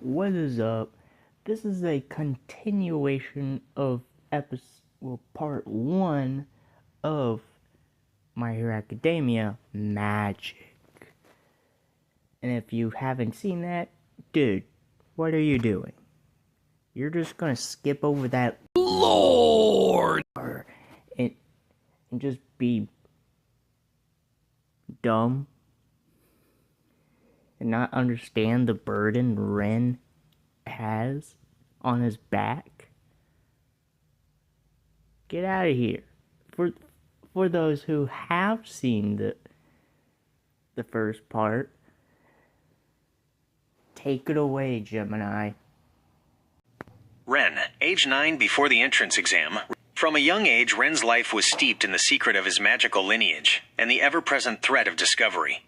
What is up? This is a continuation of part 1 of My Hero Academia Magic. And if you haven't seen that, dude, what are you doing? You're just gonna skip over that Lord and just be dumb and not understand the burden Ren has on his back? Get out of here. For those who have seen the first part, take it away, Gemini. Ren, age 9 before the entrance exam. From a young age, Ren's life was steeped in the secret of his magical lineage and the ever-present threat of discovery.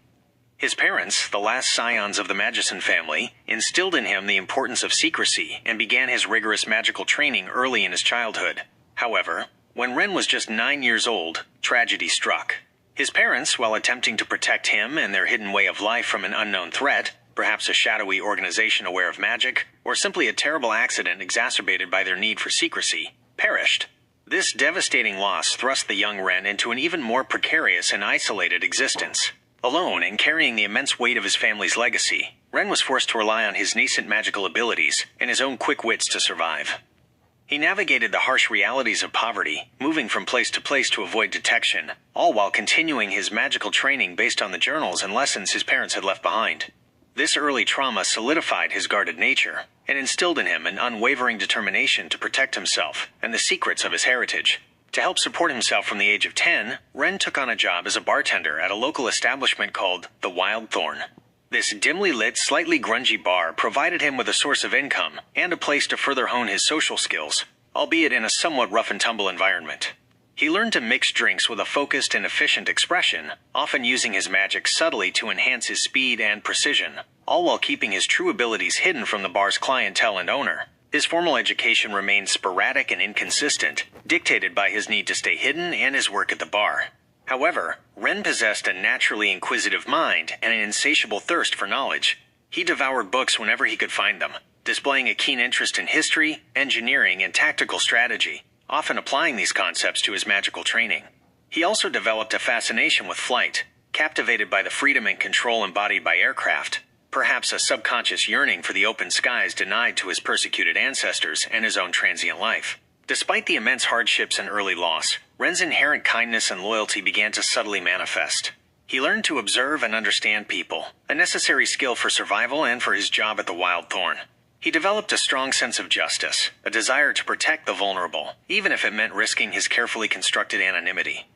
His parents, the last scions of the Magician family, instilled in him the importance of secrecy and began his rigorous magical training early in his childhood. However, when Ren was just 9 years old, tragedy struck. His parents, while attempting to protect him and their hidden way of life from an unknown threat, perhaps a shadowy organization aware of magic, or simply a terrible accident exacerbated by their need for secrecy, perished. This devastating loss thrust the young Ren into an even more precarious and isolated existence. Alone and carrying the immense weight of his family's legacy, Ren was forced to rely on his nascent magical abilities and his own quick wits to survive. He navigated the harsh realities of poverty, moving from place to place to avoid detection, all while continuing his magical training based on the journals and lessons his parents had left behind. This early trauma solidified his guarded nature and instilled in him an unwavering determination to protect himself and the secrets of his heritage. To help support himself from the age of 10, Ren took on a job as a bartender at a local establishment called the Wild Thorn. This dimly lit, slightly grungy bar provided him with a source of income and a place to further hone his social skills, albeit in a somewhat rough-and-tumble environment. He learned to mix drinks with a focused and efficient expression, often using his magic subtly to enhance his speed and precision, all while keeping his true abilities hidden from the bar's clientele and owner. His formal education remained sporadic and inconsistent, dictated by his need to stay hidden and his work at the bar. However, Ren possessed a naturally inquisitive mind and an insatiable thirst for knowledge. He devoured books whenever he could find them, displaying a keen interest in history, engineering, and tactical strategy, often applying these concepts to his magical training. He also developed a fascination with flight, captivated by the freedom and control embodied by aircraft, perhaps a subconscious yearning for the open skies denied to his persecuted ancestors and his own transient life. Despite the immense hardships and early loss, Ren's inherent kindness and loyalty began to subtly manifest. He learned to observe and understand people, a necessary skill for survival and for his job at the Wild Thorn. He developed a strong sense of justice, a desire to protect the vulnerable, even if it meant risking his carefully constructed anonymity.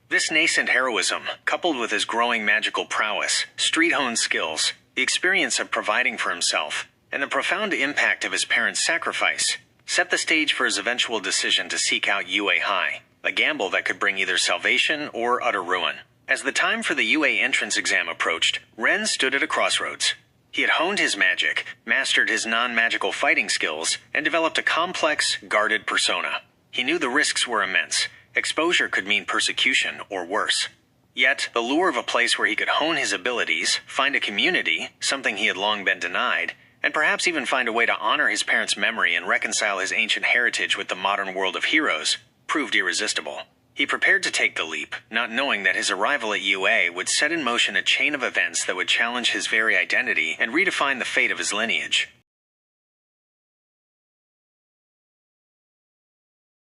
This nascent heroism, coupled with his growing magical prowess, street-honed skills, the experience of providing for himself, and the profound impact of his parents' sacrifice, set the stage for his eventual decision to seek out UA High, a gamble that could bring either salvation or utter ruin. As the time for the UA entrance exam approached, Ren stood at a crossroads. He had honed his magic, mastered his non-magical fighting skills, and developed a complex, guarded persona. He knew the risks were immense. Exposure could mean persecution or worse. Yet, the lure of a place where he could hone his abilities, find a community, something he had long been denied, and perhaps even find a way to honor his parents' memory and reconcile his ancient heritage with the modern world of heroes, proved irresistible. He prepared to take the leap, not knowing that his arrival at UA would set in motion a chain of events that would challenge his very identity and redefine the fate of his lineage.